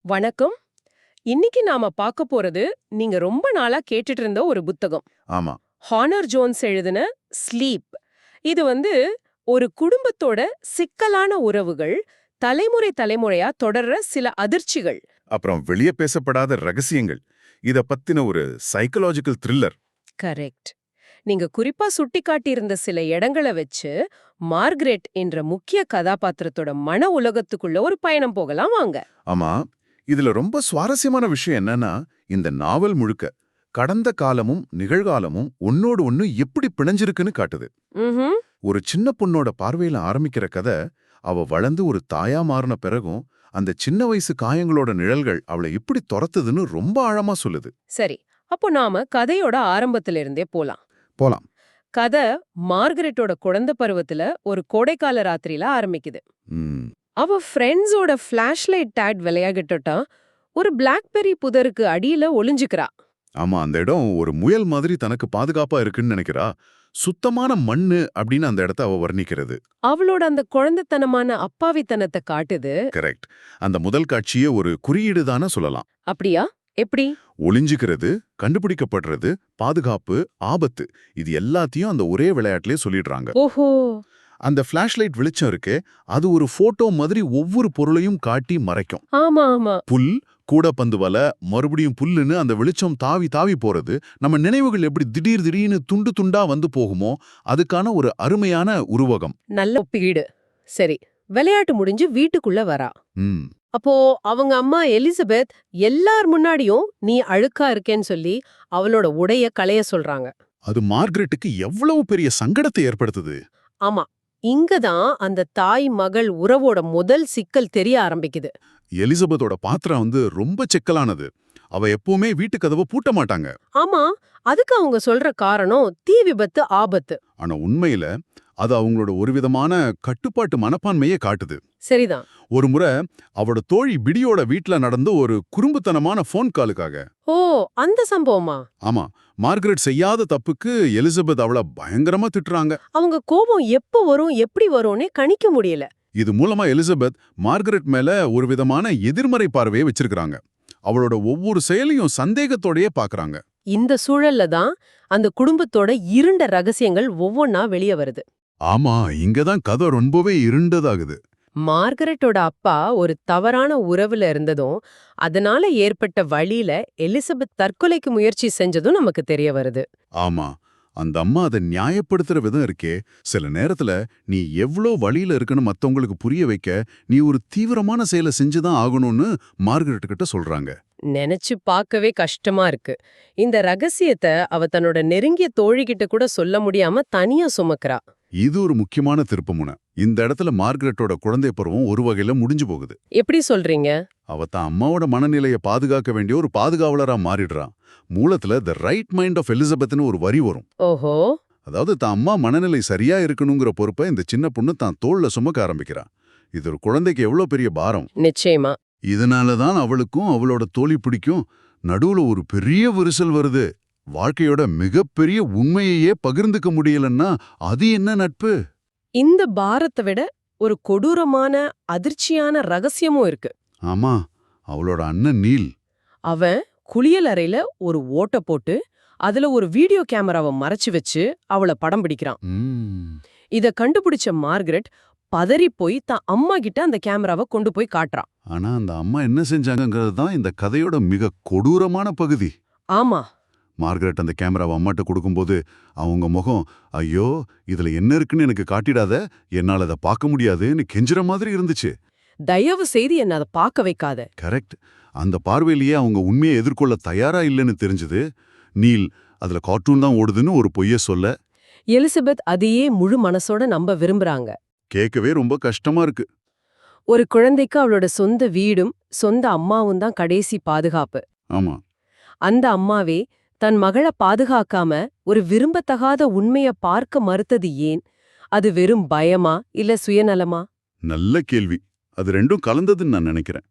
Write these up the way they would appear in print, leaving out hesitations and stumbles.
வணக்கம். இன்னைக்கு நாம பார்க்க போறது நீங்க ரொம்ப நாளா கேட்டுட்டு இருந்த ஒரு புத்தகம். ஆமா. ஹானர் ஜோன்ஸ் எழுதின ஸ்லீப். இது ஒரு குடும்பத்தோட சிக்கலான உறவுகள், தலைமுறை தலைமுறையா தொடர்ற சில அதிர்ச்சிகள். அப்புறம் வெளிய பேசப்படாத ரகசியங்கள். இத பத்தின ஒரு சைக்கலாஜிக்கல் த்ரில்லர். கரெக்ட். நீங்க குறிப்பா சுட்டிக்காட்டியிருந்த சில இடங்களை வச்சு மார்கரெட் என்ற முக்கிய கதாபாத்திரத்தோட மன உலகத்துக்குள்ள ஒரு பயணம் போகலாம் வாங்க. ஆமா. இதுல ரொம்ப சுவாரஸ்யமான விஷயம் என்னன்னா, இந்த நாவல் முழுக்க கடந்த காலமும் நிகழ்காலமும் ஒன்னோடு ஒன்னு எப்படி பிணைஞ்சிருக்குன்னு காட்டுது. ம்ஹும். ஒரு சின்ன பொண்ணோட பார்வையில ஆரம்பிக்கிற கதை, அவ வளர்ந்து ஒரு தாயா மாறின பிறகும் அந்த சின்ன வயசு காயங்களோட நிழல்கள் அவளை எப்படி துரத்துதுன்னு ரொம்ப ஆழமா சொல்லுது. சரி, அப்போ நாம கதையோட ஆரம்பத்துல இருந்தே போலாம். போலாம். கதை மார்கரெட்டோட குழந்தை பருவத்துல ஒரு கோடைக்கால ராத்திரியில ஆரம்பிக்குது. ம். அவ ஃப்ரெண்ட்ஸோட ஃபிளாஷ்லைட் டேட் விளையாகிட்டா ஒரு பிளாக்பெர்ரி புதருக்கு அடியில ஒளிஞ்சுக்கிறா. ஆமா, அந்த இடம் ஒரு முயல் மாதிரி தனக்கு பாதுகாப்பா இருக்குன்னு நினைக்கிறா. சுத்தமான மண்ணு அப்படின்னு அந்த இடத்த அவ வர்ணிக்கிறது. அவளோட அந்த குழந்தைத்தனமான அப்பாவித்தனத்தை காட்டுது. கரெக்ட். அந்த முதல் காட்சியே ஒரு குறியீடு தானே சொல்லலாம். அப்படியா? எப்படி? ஒளிஞ்சுக்கிறது, கண்டுபிடிக்கப்படுறது, பாதுகாப்பு, ஆபத்து, இது எல்லாத்தையும் அந்த ஒரே விளையாட்டுலயே சொல்லிடுறாங்க. ஓஹோ. அந்த ஃபிளாஷ்லைட் வெளிச்சம் இருக்கே, அது ஒரு போட்டோ மாதிரி ஒவ்வொரு பொருளையும் காட்டி மறைக்கும். ஆமா ஆமா. புல், கூடப்பந்து வலை, மறுபடியும் புல்லுன்னு அந்த வெளிச்சம் தாவி தாவி போறது, நம்ம நினைவுகள் எப்படி திடீர் திடீர்னு துண்டு துண்டா வந்து போகுமோ அதுக்கான ஒரு அருமையான உருவகம். நல்ல ஒப்பீடு. சரி, விளையாட்டு முடிஞ்சு வீட்டுக்குள்ள வரா. ம். அப்போ அவங்க அம்மா எலிசபெத் எல்லார் முன்னாடியும் நீ அழுக்கா இருக்கேன்னு சொல்லி அவளோட உடைய களைய சொல்றாங்க. அது மார்கரெட்டுக்கு எவ்வளவு பெரிய சங்கடத்தை ஏற்படுத்துது. ஆமா, இங்கதான் அந்த தாய் மகள் உறவோட முதல் சிக்கல் தெரிய ஆரம்பிக்குது. எலிசபெத்தோட பாத்திரம் ரொம்ப சிக்கலானது. அவ எப்பவுமே வீட்டு கதவை பூட்ட மாட்டாங்க. ஆமா, அதுக்கு அவங்க சொல்ற காரணம் தீ விபத்து, ஆபத்து. ஆனா உண்மையில அது அவங்களோட ஒரு விதமான கட்டுப்பாட்டு மனப்பான்மையே காட்டுது. சரிதான். ஒரு முறை அவளோட தோழி பிடியோட வீட்ல நடந்த ஒரு குறும்புத்தனமான ஃபோன் காலுக்காக. ஓ, அந்த சம்பவமா? ஆமா, மார்கரெட் செய்யாத தப்புக்கு எலிசபெத் அவள பயங்கரமா திட்டுறாங்க. அவங்க கோபம் எப்ப வரும், எப்படி வரும்னே கணிக்க முடியல. இது மூலமா எலிசபெத் மார்கரெட் மேல ஒரு விதமான எதிர்மறை பார்வையை வச்சிருக்காங்க. அவளோட ஒவ்வொரு செயலையும் சந்தேகத்தோடயே பாக்குறாங்க. இந்த சூழல்ல தான் அந்த குடும்பத்தோட இருண்ட ரகசியங்கள் ஒவ்வொன்னா வெளிய வருது. ஆமா, இங்கதான் கதை ரொம்பவே இருண்டதாகுது. மார்கரெட்டோட அப்பா ஒரு தவறான உறவுல இருந்ததும் அதனால ஏற்பட்ட வழியில எலிசபெத் தற்கொலைக்கு முயற்சி செஞ்சதும் நமக்கு தெரிய வருது. ஆமா, அந்த அம்மா அதை நியாயப்படுத்துற விதம் இருக்கே, சில நேரத்துல நீ எவ்ளோ வழியில இருக்குன்னு மத்தவங்களுக்கு புரிய வைக்க நீ ஒரு தீவிரமான செயலை செஞ்சுதான் ஆகணும்னு மார்கரெட் கிட்ட சொல்றாங்க. நினைச்சு பார்க்கவே கஷ்டமா இருக்கு. இந்த ரகசியத்தை அவ தன்னோட நெருங்கிய தோழிகிட்ட கூட சொல்ல முடியாம தனியா சுமக்கிறா. இது ஒரு முக்கியமான திருப்புமுனை. இந்த இடத்துல மார்கரெட்டோட குழந்தை பருவம் ஒரு வகையில முடிஞ்சு போகுது. எப்படி சொல்றீங்க? அவ தான் அம்மாவோட மனநிலையை பாதுகாக்க வேண்டிய ஒரு பாதுகாவலரா மாறிடுறான். மூலத்துல த ரைட் மைண்ட் ஆஃப் எலிசபெத்னு ஒரு வரி வரும். ஓஹோ. அதாவது தான் அம்மா மனநிலை சரியா இருக்கணுங்கிற பொறுப்பை இந்த சின்ன பொண்ணு தான் தோள்ல சுமக்க ஆரம்பிக்கிறா. இது ஒரு குழந்தைக்கு எவ்வளவு பெரிய பாரம். நிச்சயமா. இதனாலதான் அவளுக்கும் அவளோட தோழி பிடிக்கும் நடுவுல ஒரு பெரிய விரிசல் வருது. வாழ்க்கையோட மிகப்பெரிய உண்மையையே பகிர்ந்துக்க முடியலன்னா அது என்ன நட்பு? இந்த பாரத்தை விட ஒரு கொடூரமான அதிர்ச்சியான ரகசியமும் இருக்கு. ஆமா, அவளோட அண்ணன் நீல். அவன் குளியல் அறையில ஒரு ஓட்ட போட்டு அதுல ஒரு வீடியோ கேமராவை மறைச்சு வச்சு அவளை படம் பிடிக்கிறான். இத கண்டுபிடிச்ச மார்கரெட் பதறி போய் தான் அம்மா கிட்ட அந்த கேமராவை கொண்டு போய் காட்டுறான். ஆனா அந்த அம்மா என்ன செஞ்சாங்கங்கிறது தான் இந்த கதையோட மிக கொடூரமான பகுதி. ஆமா. மார்கரெட் அந்த கேமராவை அம்மாட்ட கொடுக்கும்போது அவங்க முகம், ஐயோ இதுல என்ன இருக்குன்னு எனக்கு காட்டிடாத, என்னால அதை பார்க்க முடியாதுன்னு கெஞ்சுற மாதிரி இருந்துச்சு. தயவு செய்து என்ன அதை பார்க்க வைக்காத. கரெக்ட். அந்த பார்வையிலேயே அவங்க உண்மையை எதிர்கொள்ள தயாரா இல்லைன்னு தெரிஞ்சுது. நீல் அதுல கார்ட்டூன் தான் ஓடுதுன்னு ஒரு பொய்ய சொல்ல எலிசபெத் அதையே முழு மனசோட நம்ப விரும்புறாங்க. கேட்கவே ரொம்ப கஷ்டமா இருக்கு. ஒரு குழந்தைக்கு அவளோட சொந்த வீடும் சொந்த அம்மாவும் தான் கடைசி பாதுகாப்பு. ஆமா. அந்த அம்மாவே தன் மகளை பாதுகாக்காம ஒரு விரும்பத்தகாத உண்மைய பார்க்க மறுத்தது ஏன்? அது வெறும் பயமா இல்ல சுயநலமா? நல்ல கேள்வி. அது ரெண்டும் கலந்ததுன்னு நான் நினைக்கிறேன்.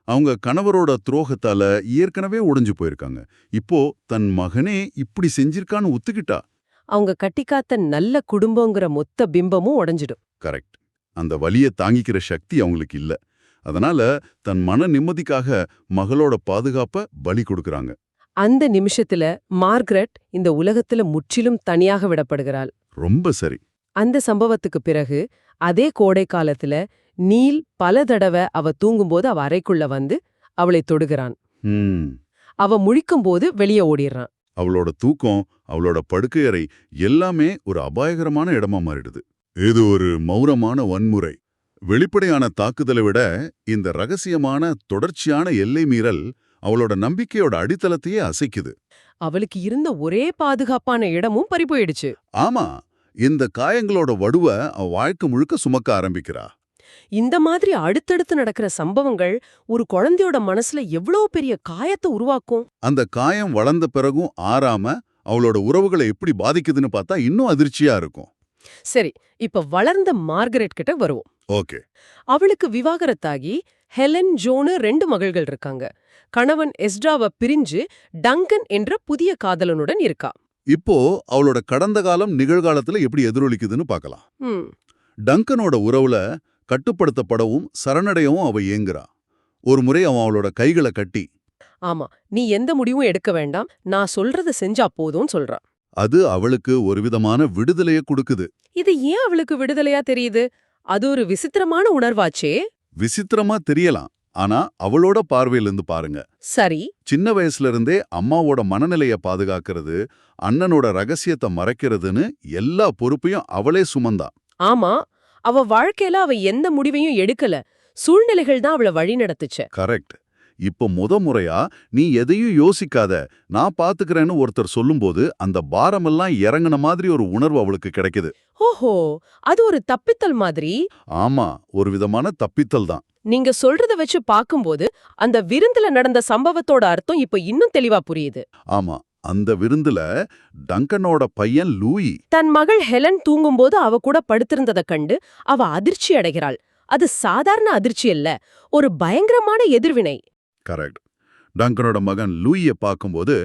அவங்க கணவரோட துரோகத்தால ஏற்கனவே உடைஞ்சு போயிருக்காங்க. இப்போ தன் மகனே இப்படி செஞ்சிருக்கான்னு ஒத்துக்கிட்டா. அவங்க கட்டிக்காத்த நல்ல குடும்பங்கிற மொத்த பிம்பமும் உடைஞ்சிடும். கரெக்ட். அந்த வலியை தாங்கிக்கிற சக்தி அவங்களுக்கு இல்ல. அதனால தன் மன நிம்மதிக்காக மகளோட பாதுகாப்ப பலி கொடுக்கறாங்க. அந்த நிமிஷத்துல மார்கரெட் இந்த உலகத்துல முற்றிலும் தனியாக விடப்படுகிறாள். ரொம்ப சரி. அந்த சம்பவத்துக்கு பிறகு அதே கோடை காலத்துல நீல் பல தடவை அவ தூங்கும்போது அவ அறைக்குள்ள வந்து அவளை தொடுகிறான். ம். அவ முழிக்கும்போது வெளியே ஓடிடுறான். அவளோட தூக்கம், அவளோட படுக்கையறை எல்லாமே ஒரு அபாயகரமான இடமா மாறிடுது. இது ஒரு மௌனமான வன்முறை. வெளிப்படையான தாக்குதலை விட இந்த ரகசியமான தொடர்ச்சியான எல்லை மீறல் அவளோட நம்பிக்கையோட அடித்தளத்தையே அசைக்குது. அவளுக்கு இருந்த ஒரே பாதுகாப்பான இடமும் பறிபோயிடுச்சு. ஆமா, இந்த காயங்களோட வடுவ அவ வாழ்க்கை முழுக்க சுமக்க ஆரம்பிக்கிறா. இந்த மாதிரி அடுத்தடுத்து நடக்கிற சம்பவங்கள் ஒரு குழந்தையோட மனசுல எவ்வளவு பெரிய காயத்தை உருவாக்கும். அந்த காயம் வளர்ந்த பிறகும் ஆறாம அவளோட உறவுகளை எப்படி பாதிக்குதுன்னு பார்த்தா இன்னும் அதிர்ச்சியா இருக்கும். சரி, இப்ப வளர்ந்த மார்கரெட் கிட்ட வருவோம். ஓகே. அவளுக்கு விவாகரத்தாகி ஹெலன், ஜோனு 2 மகள்கள் இருக்காங்க. கணவன் எஸ்ட்ராவை பிரிஞ்சு டங்கன் என்ற புதிய காதலனுடன் இருக்கா. இப்போ அவளோட கடந்த காலம் நிகழ்காலத்துல எப்படி எதிரொலிக்குதுன்னு பார்க்கலாம். ம், டங்கனோட உறவுல கட்டுப்படுத்தப்படவும் சரணடையவும் அவ ஏங்குறா. ஒரு முறை அவன் அவளோட கைகளை கட்டி, ஆமா, நீ எந்த முடிவும் எடுக்க வேண்டாம், நான் சொல்றத செஞ்சா போதும்னு சொல்றா. அது அவளுக்கு ஒரு விதமான விடுதலைய கொடுக்குது. இது ஏன் அவளுக்கு விடுதலையா தெரியுது? அது ஒரு விசித்திரமான உணர்வாச்சே. விசித்திரமா தெரியலாம், ஆனா அவளோட பார்வையிலிருந்து பாருங்க. சரி. சின்ன வயசுல இருந்தே அம்மாவோட மனநிலைய பாதுகாக்கிறது, அண்ணனோட ரகசியத்தை மறைக்கிறதுன்னு எல்லா பொறுப்பையும் அவளே சுமந்தா. ஆமா, அவ வாழ்க்கையில அவ எந்த முடிவையும் எடுக்கல. சூழ்நிலைகள் தான் அவள வழி நடத்துச்சு. கரெக்ட். இப்போ முறையா நீ எதையும் யோசிக்காத, நான் பாத்துக்கிறேன்னு ஒருத்தர் சொல்லும்போது அந்த பாரமெல்லாம் இறங்குன மாதிரி ஒரு உணர்வு அவளுக்கு கிடைக்குது. ஓஹோ, அது ஒரு தப்பித்தல் மாதிரி. ஆமா, ஒரு விதமான தப்பித்தல் தான். நீங்க சொல்றத வச்சு பாக்கும்போது அந்த விருந்துல நடந்த சம்பவத்தோட அர்த்தம் இப்ப இன்னும் தெளிவா புரியுது. ஆமா, அந்த விருந்துல டங்கனோட பையன் லூயி தன் மகள் ஹெலன் தூங்கும்போது அவ கூட படுத்திருந்தத கண்டு அவ அதிர்ச்சி அடைகிறாள். அது சாதாரண அதிர்ச்சி இல்ல, ஒரு பயங்கரமான எதிர்வினை. கரெக்ட். டங்கனோட மகன் லூயிய பார்க்கும்போது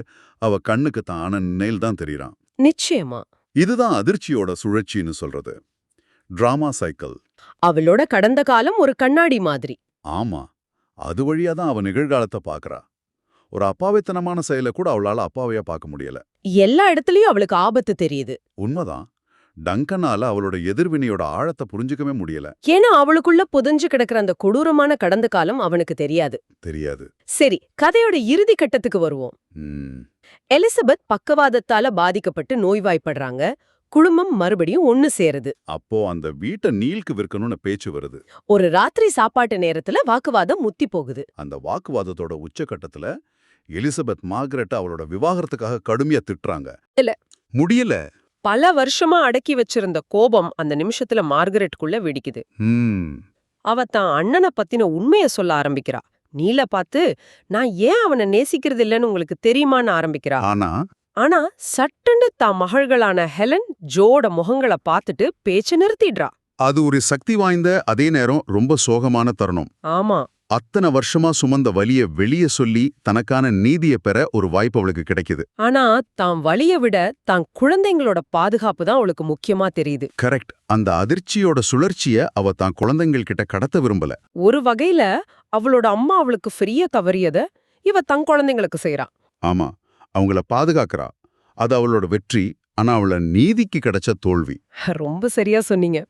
அவ கண்ணுக்கு தான் ஆன நினைல் தான் தெரியறான். நிச்சயமா. இதுதான் அதிர்ச்சியோட சுழற்சின்னு சொல்றது. Drama cycle. அவளோட கடந்த காலம் ஒரு கண்ணாடி மாதிரி. ஆமா, அது வழியா தான் அவ நிகழ்காலத்தை பார்க்கறா. ஒரு அப்பாவித்தனமான செயலை கூட அவளால அப்பாவையா பார்க்க முடியல. எல்லா இடத்துலயும் அவளுக்கு ஆபத்து தெரியுது. உண்மைதான். டங்கனால அவளோட எதிர்வினையோட ஆழத்தை புரிஞ்சுக்கவே முடியல. ஏன்னா அவளுக்குள்ள புதைஞ்சு கிடக்கிற அந்த கொடூரமான கடந்த காலம் அவனுக்கு தெரியாது. சரி, கதையோட இறுதி கட்டத்துக்கு வருவோம். எலிசபெத் பக்கவாதத்தால பாதிக்கப்பட்டு நோய்வாய்ப்படுறாங்க. குடும்பம் மறுபடியும் ஒண்ணு சேருது. அப்போ அந்த வீட்டை நீல்க்கு விற்கணும்னு பேச்சு வருது. ஒரு ராத்திரி சாப்பாட்டு நேரத்துல வாக்குவாதம் முத்தி போகுது. அந்த வாக்குவாதத்தோட உச்சகட்டத்துல எலிசபெத் மார்கரெட் அவளோட விவாகரத்துக்காக கடுமையா திட்டுறாங்க. இல்ல, முடியல. பல வருஷமா அடக்கி வச்சிருந்த கோபம் அந்த நிமிஷத்துல மார்கரெட்குள்ள வெடிக்குது. அவ தான் அண்ணனை பத்தின உண்மைய சொல்ல ஆரம்பிக்கிறா. நீல பார்த்து, நான் ஏன் அவனை நேசிக்கிறது இல்லைன்னு உங்களுக்கு தெரியுமான்னு ஆரம்பிக்கிறா. ஆனா சட்டுன்னு தான் மகள்களான ஹெலன், ஜோட முகங்களை பார்த்துட்டு பேச்ச நிறுத்திடுறா. அது ஒரு சக்தி வாய்ந்த, அதே நேரம் ரொம்ப சோகமான தருணம். ஆமா, அத்தனை வருஷமா சுமந்த வலிய வெளிய சொல்லி தனக்கான நீதியை பெற ஒரு வாய்ப்பு அவளுக்கு கிடைக்குது. ஆனா தான் வலிய விட தான் குழந்தைங்களோட பாதுகாப்பு தான் அவளுக்கு முக்கியமா தெரியுது. கரெக்ட். அந்த அதிர்ச்சியோட சுழற்சிய அவ தான் குழந்தைங்கள் கிட்ட கடத்த விரும்பல. ஒரு வகையில அவளோட அம்மா அவளுக்கு ஃப்ரீயா தவறியத இவ தன் குழந்தைங்களுக்கு செய்யறா. ஆமா, அவங்கள பாதுகாக்கிறா. அது அவளோட வெற்றி. ஆனா அவள நீதிக்கு கிடைச்ச தோல்வி. ரொம்ப சரியா சொன்னீங்க.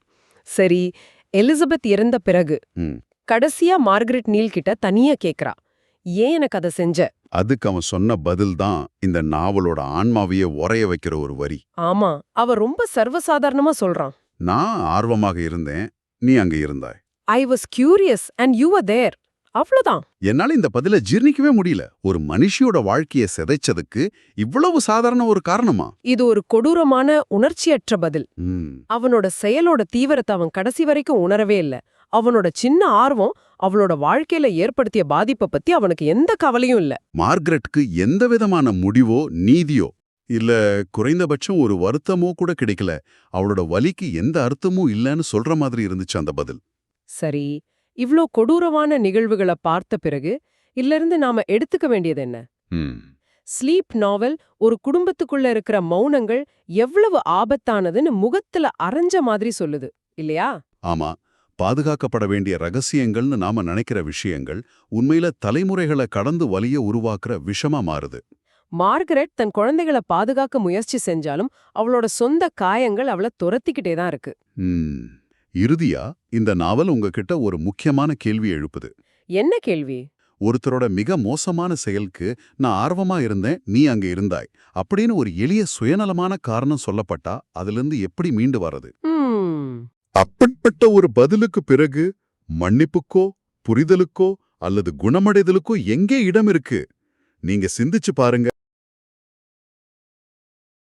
சரி, எலிசபெத் இறந்த பிறகு கடைசியா மார்கரெட் நீல் கிட்ட தனியா கேக்குறா, ஏன் எனக்கு அதை செஞ்ச? அதுக்கு அவன் சொன்ன பதில் தான் இந்த நாவலோட ஆன்மாவையே உறைய வைக்கிற ஒரு வரி. ஆமா, அவ ரொம்ப சர்வசாதாரணமா சொல்றான். நான் ஆர்வமாக இருந்தேன், நீ அங்க இருந்தாய். I was curious and you were there. அவ்வளவுதான். என்னால இந்த பதில ஜீர்ணிக்கவே முடியல. ஒரு மனுஷியோட வாழ்க்கைய சிதைச்சதுக்கு இவ்வளவு சாதாரண ஒரு காரணமா? இது ஒரு கொடூரமான உணர்ச்சியற்ற பதில். அவனோட செயலோட தீவிரத்தை அவன் கடைசி வரைக்கும் உணரவே இல்ல. அவனோட சின்ன ஆர்வம் அவளோட வாழ்க்கையில ஏற்படுத்திய பாதிப்பை பத்தி அவனுக்கு எந்த கவலையும் இல்ல. மார்கரெட்க்கு எந்த விதமான முடிவோ நீதியோ இல்ல குறைந்தபட்சம் ஒரு வருத்தமோ கூட கிடைக்கல. அவளோட வலிக்கு எந்த அர்த்தமும் இல்லன்னு சொல்ற மாதிரி இருந்துச்சு அந்த பதில். சரி, இவ்ளோ கொடூரமான நிகழ்வுகளை பார்த்த பிறகு இருந்து நாம எடுத்துக்க வேண்டியது என்ன? ஸ்லீப் நாவல் ஒரு குடும்பத்துக்குள்ள இருக்கிற மௌனங்கள் எவ்வளவு ஆபத்தானதுன்னு முகத்துல அரைஞ்ச மாதிரி சொல்லுது இல்லையா? ஆமா, பாதுகாக்கப்பட வேண்டிய ரகசியங்கள்னு நாம நினைக்கிற விஷயங்கள் உண்மையில தலைமுறைகளை கடந்து வலிய உருவாக்குற விஷமா மாறுது. மார்கரெட் தன் குழந்தைகளை பாதுகாக்க முயற்சி செஞ்சாலும் அவளோட சொந்த காயங்கள் அவளை துரத்திக்கிட்டே தான் இருக்கு. ம். இறுதியா இந்த நாவல் உங்ககிட்ட ஒரு முக்கியமான கேள்வி எழுப்புது. என்ன கேள்வி? ஒருத்தரோட மிக மோசமான செயலுக்கு நான் ஆர்வமா இருந்தேன், நீ அங்க இருந்தாய் அப்படின்னு ஒரு எளிய சுயநலமான காரணம் சொல்லப்பட்டா அதிலிருந்து எப்படி மீண்டு வர்றது? அப்படிப்பட்ட ஒரு பதிலுக்கு பிறகு மன்னிப்புக்கோ புரிதலுக்கோ அல்லது குணமடைதலுக்கோ எங்கே இடம் இருக்கு? நீங்க சிந்திச்சு பாருங்க.